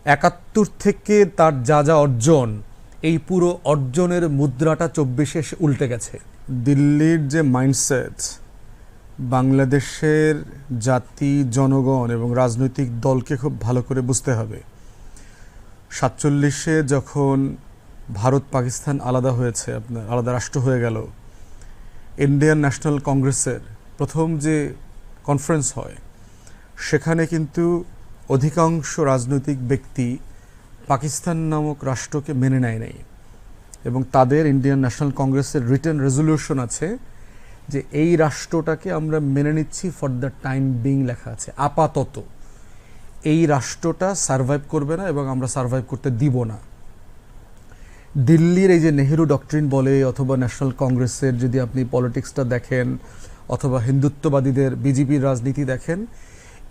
৭১ থেকে তার যা যা অর্জন, এই পুরো অর্জনের মুদ্রাটা ২৪-এ এসে উল্টে গেছে। দিল্লির যে মাইন্ডসেট, বাংলাদেশের জাতি, জনগণ এবং রাজনৈতিক দলকে খুব ভালো করে বুঝতে হবে। ৪৭-এ যখন ভারত পাকিস্তান আলাদা হয়েছে, আপনার আলাদা রাষ্ট্র হয়ে গেল, ইন্ডিয়ান ন্যাশনাল কংগ্রেসের প্রথম যে কনফারেন্স হয়, সেখানে কিন্তু অধিকাংশ রাজনৈতিক ব্যক্তি পাকিস্তান নামক রাষ্ট্রকে মেনে নেয় নাই, এবং তাদের ইন্ডিয়ান ন্যাশনাল কংগ্রেসের রিটেন রেজলিউশন আছে যে এই রাষ্ট্রটাকে আমরা মেনে নিচ্ছি ফর দ্য টাইম বিং, লেখা আছে আপাতত এই রাষ্ট্রটা সার্ভাইভ করবে না এবং আমরা সার্ভাইভ করতে দিব না। দিল্লির এই যে নেহেরু ডক্ট্রিন বলে, অথবা ন্যাশনাল কংগ্রেসের যদি আপনি পলিটিক্সটা দেখেন, অথবা হিন্দুত্ববাদীদের বিজেপির রাজনীতি দেখেন,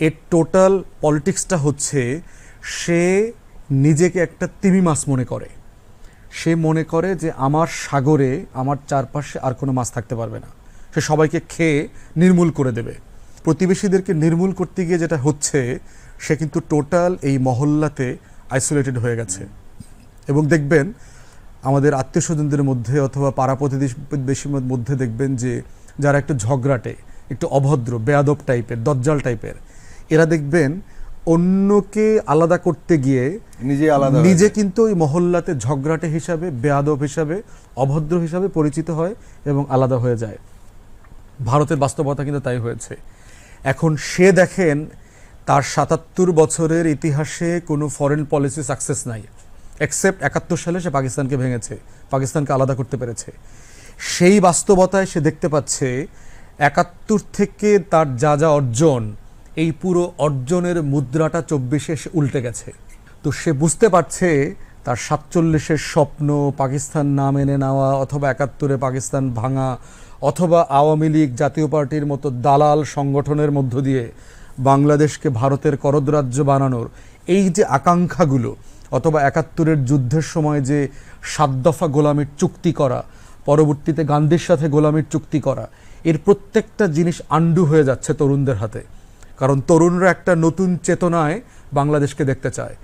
এর টোটাল পলিটিক্সটা হচ্ছে সে নিজেকে একটা তিমি মাছ মনে করে। সে মনে করে যে আমার সাগরে, আমার চারপাশে আর কোনো মাছ থাকতে পারবে না, সে সবাইকে খেয়ে নির্মূল করে দেবে। প্রতিবেশীদেরকে নির্মূল করতে গিয়ে যেটা হচ্ছে, সে কিন্তু টোটাল এই মহল্লাতে আইসোলেটেড হয়ে গেছে। এবং দেখবেন আমাদের আত্মীয় স্বজনদের মধ্যে অথবা পাড়া প্রতিবেশীর মধ্যে দেখবেন যে যারা একটু ঝগড়াটে, একটু অভদ্র, বেয়াদব টাইপের, দজ্জাল টাইপের, এরা দেখবেন অন্যকে আলাদা করতে গিয়ে নিজে কিন্তু ওই মহল্লাতে ঝগড়াটে হিসাবে, বেয়াদব হিসাবে, অভদ্র হিসাবে পরিচিত হয় এবং আলাদা হয়ে যায়। ভারতের বাস্তবতা কিন্তু তাই হয়েছে। এখন সে দেখেন তার ৭৭ বছরের ইতিহাসে কোনো ফরেন পলিসি সাকসেস নাই, এক্সেপ্ট ৭১ সালে সে পাকিস্তানকে ভেঙেছে, পাকিস্তানকে আলাদা করতে পেরেছে। সেই বাস্তবতায় সে দেখতে পাচ্ছে ৭১ থেকে তার যা যা অর্জন, এই পুরো অর্জনের মুদ্রাটা ২৪-এ এসে উল্টে গেছে। তো সে বুঝতে পারছে তার ৪৭-এর স্বপ্ন, পাকিস্তান না মেনে নেওয়া, অথবা ৭১-এ পাকিস্তান ভাঙা, অথবা আওয়ামী লীগ, জাতীয় পার্টির মতো দালাল সংগঠনের মধ্য দিয়ে বাংলাদেশকে ভারতের করদরাজ্য বানানোর এই যে আকাঙ্ক্ষাগুলো, অথবা ৭১-এর যুদ্ধের সময় যে ৭ দফা গোলামির চুক্তি করা, পরবর্তীতে গান্ধীর সাথে গোলামির চুক্তি করা, এর প্রত্যেকটা জিনিস আন্ডু হয়ে যাচ্ছে তরুণদের হাতে। কারণ তরুণরা একটা নতুন চেতনায় বাংলাদেশকে দেখতে চায়।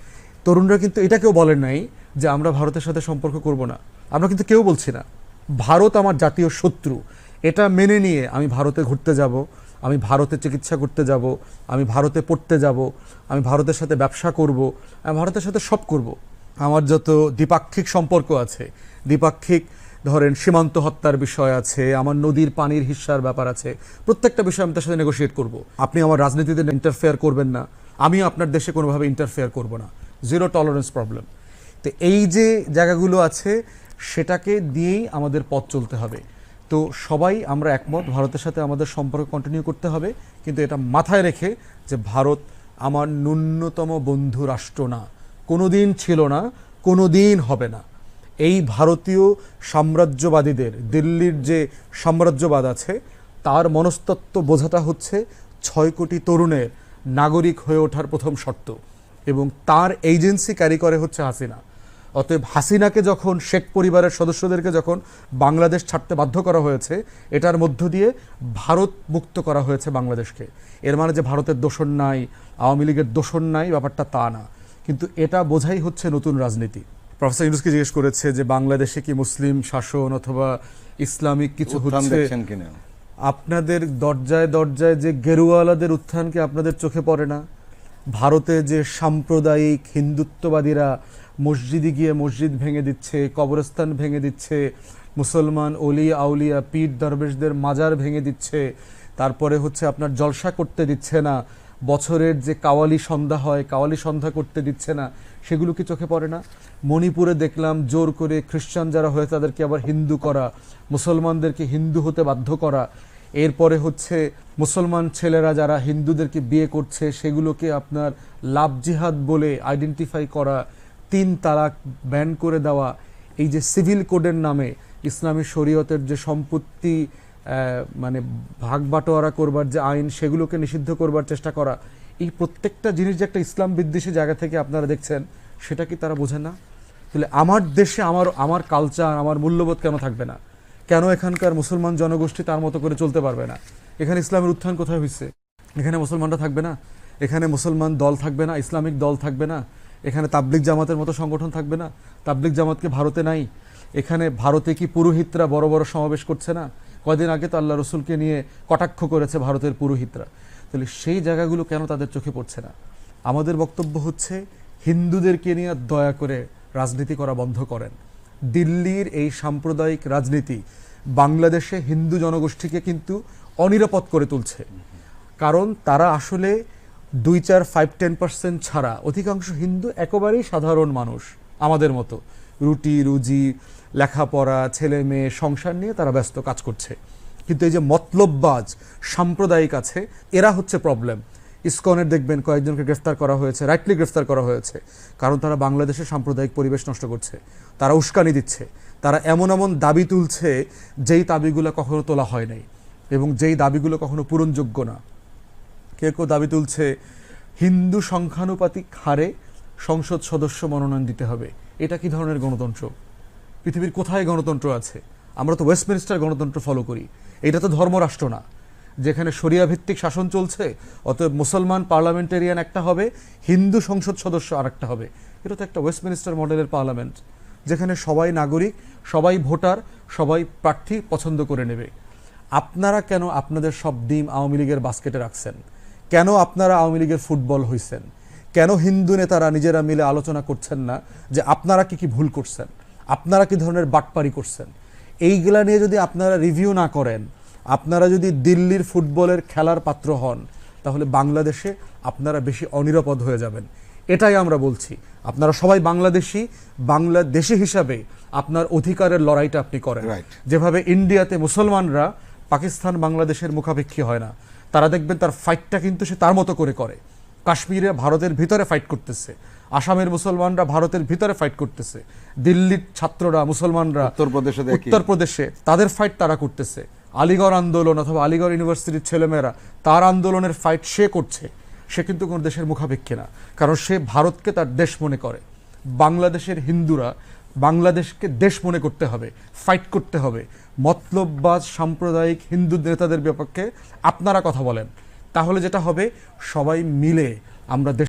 তরুণরা কিন্তু এটা কেউ বলেন নাই যে আমরা ভারতের সাথে সম্পর্ক করব না, আমরা কিন্তু কেউ বলছি না। ভারত আমার জাতীয় শত্রু, এটা মেনে নিয়ে আমি ভারতে ঘুরতে যাব, আমি ভারতে চিকিৎসা করতে যাব, আমি ভারতে পড়তে যাব, আমি ভারতের সাথে ব্যবসা করব, আমি ভারতের সাথে সব করব। আমার যত দ্বিপাক্ষিক সম্পর্ক আছে, দ্বিপাক্ষিক ধরেন সীমান্ত হত্যার বিষয় আছে, আমার নদীর পানির হিস্সার ব্যাপার আছে, প্রত্যেকটা বিষয় আমি তার সাথে নেগোশিয়েট করব। আপনি আমার রাজনীতিতে ইন্টারফেয়ার করবেন না, আমিও আপনার দেশে কোনোভাবে ইন্টারফেয়ার করব না, জিরো টলারেন্স প্রবলেম। তো এই যে জায়গাগুলো আছে, সেটাকে দিয়েই আমাদের পথ চলতে হবে। তো সবাই আমরা একমত, ভারতের সাথে আমাদের সম্পর্ক কন্টিনিউ করতে হবে, কিন্তু এটা মাথায় রেখে যে ভারত আমার ন্যূনতম বন্ধু রাষ্ট্র না, কোনো দিন ছিল না, কোনো দিন হবে না। এই ভারতীয় সাম্রাজ্যবাদীদের, দিল্লির যে সাম্রাজ্যবাদ আছে, তার মনস্তত্ত্ব বোঝাটা হচ্ছে ৬ কোটি তরুণের নাগরিক হয়ে ওঠার প্রথম শর্ত, এবং তার এজেন্সি ক্যারি করে হচ্ছে হাসিনা। অতএব হাসিনাকে যখন, শেখ পরিবারের সদস্যদেরকে যখন বাংলাদেশ ছাড়তে বাধ্য করা হয়েছে, এটার মধ্য দিয়ে ভারত মুক্ত করা হয়েছে বাংলাদেশকে। এর মানে যে ভারতের দোষণ নাই, আওয়ামী লীগের দোষণ নাই, ব্যাপারটা তা না, কিন্তু এটা বোঝাই হচ্ছে নতুন রাজনীতি। প্রফেসর ইউনূসকে জিজ্ঞেস করেছে যে বাংলাদেশে কি মুসলিম শাসন অথবা ইসলামিক কিছু হচ্ছে কিনা। আপনাদের দরজায় দরজায় যে গেরুয়ালাদের উত্থান কি আপনাদের চোখে পড়ে না? ভারতে যে সাম্প্রদায়িক হিন্দুত্ববাদীরা মসজিদে গিয়ে মসজিদ ভেঙে দিচ্ছে, কবরস্থান ভেঙে দিচ্ছে, মুসলমান অলি আউলিয়া পীর দরবেশদের মাজার ভেঙে দিচ্ছে, তারপরে হচ্ছে আপনার জলসা করতে দিচ্ছে না, বছরের যে কাওয়ালি সন্ধ্যা হয়, কাওয়ালি সন্ধ্যা করতে দিচ্ছে না, সেগুলো কি চোখে পড়ে না? মণিপুরে দেখলাম জোর করে খ্রিস্টান যারা হয়ে তাদেরকে আবার হিন্দু করা, মুসলমানদেরকে হিন্দু হতে বাধ্য করা। এরপরে হচ্ছে মুসলমান ছেলেরা যারা হিন্দুদেরকে বিয়ে করছে, সেগুলোকে আপনার লাভ জিহাদ বলে আইডেন্টিফাই করা, ৩ তালাক ব্যান করে দেওয়া, এই যে সিভিল কোডের নামে ইসলামী শরীয়তের যে সম্পত্তি মানে ভাগ বাটোয়ারা করবার যে আইন, সেগুলোকে নিষিদ্ধ করবার চেষ্টা করা, এই প্রত্যেকটা জিনিস যে একটা ইসলাম বিদ্বেষী জায়গা থেকে আপনারা দেখছেন, সেটা কি তারা বোঝেন না? তাহলে আমার দেশে আমার কালচার, আমার মূল্যবোধ কেন থাকবে না? কেন এখানকার মুসলমান জনগোষ্ঠী তার মতো করে চলতে পারবে না? এখানে ইসলামের উত্থান কোথায় হয়েছে? এখানে মুসলমানরা থাকবে না? এখানে মুসলমান দল থাকবে না? ইসলামিক দল থাকবে না? এখানে তাবলিগ জামাতের মতো সংগঠন থাকবে না? তাবলিগ জামাতকে ভারতে নাই? এখানে ভারতে কি পুরোহিতরা বড় বড় সমাবেশ করছে না? কয়দিন আগে তো আল্লাহ রসুলকে নিয়ে কটাক্ষ করেছে ভারতের পুরোহিতরা। তাহলে সেই জায়গাগুলো কেন তাদের চোখে পড়ছে না? আমাদের বক্তব্য হচ্ছে হিন্দুদেরকে নিয়ে দয়া করে রাজনীতি করা বন্ধ করেন। দিল্লির এই সাম্প্রদায়িক রাজনীতি বাংলাদেশে হিন্দু জনগোষ্ঠীকে কিন্তু অনিরাপদ করে তুলছে। কারণ তারা আসলে 2-4-5-10% ছাড়া অধিকাংশ হিন্দু একেবারেই সাধারণ মানুষ, আমাদের মতো রুটি রুজি, লেখাপড়া, ছেলে মেয়ে, সংসার নিয়ে তারা ব্যস্ত কাজ করছে। কিন্তু এই যে মতলববাজ সাম্প্রদায়িক আছে, এরা হচ্ছে প্রবলেম। ইসকনের দেখবেন কয়েকজনকে গ্রেফতার করা হয়েছে, রাইটলি গ্রেফতার করা হয়েছে, কারণ তারা বাংলাদেশের সাম্প্রদায়িক পরিবেশ নষ্ট করছে, তারা উস্কানি দিচ্ছে, তারা এমন এমন দাবি তুলছে যেই দাবিগুলো কখনো তোলা হয় নাই এবং যেই দাবিগুলো কখনো পূরণযোগ্য না। কেউ কেউ দাবি তুলছে হিন্দু সংখ্যানুপাতিক হারে সংসদ সদস্য মনোনয়ন দিতে হবে। এটা কি ধরনের গণতন্ত্র? পৃথিবীর কোথায় গণতন্ত্র আছে? আমরা তো ওয়েস্টমিনিস্টার গণতন্ত্র ফলো করি। এটা তো ধর্মরাষ্ট্র না যেখানে শরিয়া ভিত্তিক শাসন চলছে। অতএব মুসলমান পার্লামেন্টেরিয়ান একটা হবে, হিন্দু সংসদ সদস্য আরেকটা হবে। এটা তো একটা ওয়েস্টমিনিস্টার মডেলের পার্লামেন্ট, যেখানে সবাই নাগরিক, সবাই ভোটার, সবাই প্রার্থী পছন্দ করে নেবে। আপনারা কেন আপনাদের সব ডিম আওয়ামী লীগের বাস্কেটে রাখছেন? কেন আপনারা আওয়ামী লীগের ফুটবল হইছেন? কেন হিন্দু নেতারা নিজেরা মিলে আলোচনা করছেন না যে আপনারা কি কি ভুল করছেন, আপনারা কি ধরনের বাটপারি করছেন? এইগুলা নিয়ে যদি আপনারা রিভিউ না করেন, আপনারা যদি দিল্লির ফুটবলের খেলার পাত্র হন, তাহলে বাংলাদেশে আপনারা বেশি অনিরাপদ হয়ে যাবেন। এটাই আমরা বলছি। আপনারা সবাই বাংলাদেশি হিসাবে আপনার অধিকারের লড়াইটা আপনি করেন। যেভাবে ইন্ডিয়াতে মুসলমানরা পাকিস্তান বাংলাদেশের মুখাপেক্ষী হয় না, তারা দেখবেন তার ফাইটটা কিন্তু সে তার মতো করে করে। কাশ্মীরে ভারতের ভিতরে ফাইট করতেছে, আসামের মুসলমানরা ভারতের ভিতরে ফাইট করতেছে, দিল্লির ছাত্ররা মুসলমানরা উত্তরপ্রদেশে তাদের ফাইট তারা করতেছে। আলিগড় আন্দোলন অথবা আলিগড় ইউনিভার্সিটির ছেলেমেয়েরা তার আন্দোলনের ফাইট সে করছে। সে কিন্তু কোনো দেশের মুখাপেক্ষী না, কারণ সে ভারতকে তার দেশ মনে করে। বাংলাদেশের হিন্দুরা বাংলাদেশকে দেশ মনে করতে হবে, ফাইট করতে হবে। মতলববাজ সাম্প্রদায়িক হিন্দু নেতাদের বিপক্ষে আপনারা কথা বলেন, তাহলে যেটা হবে সবাই মিলে আমরা দেশ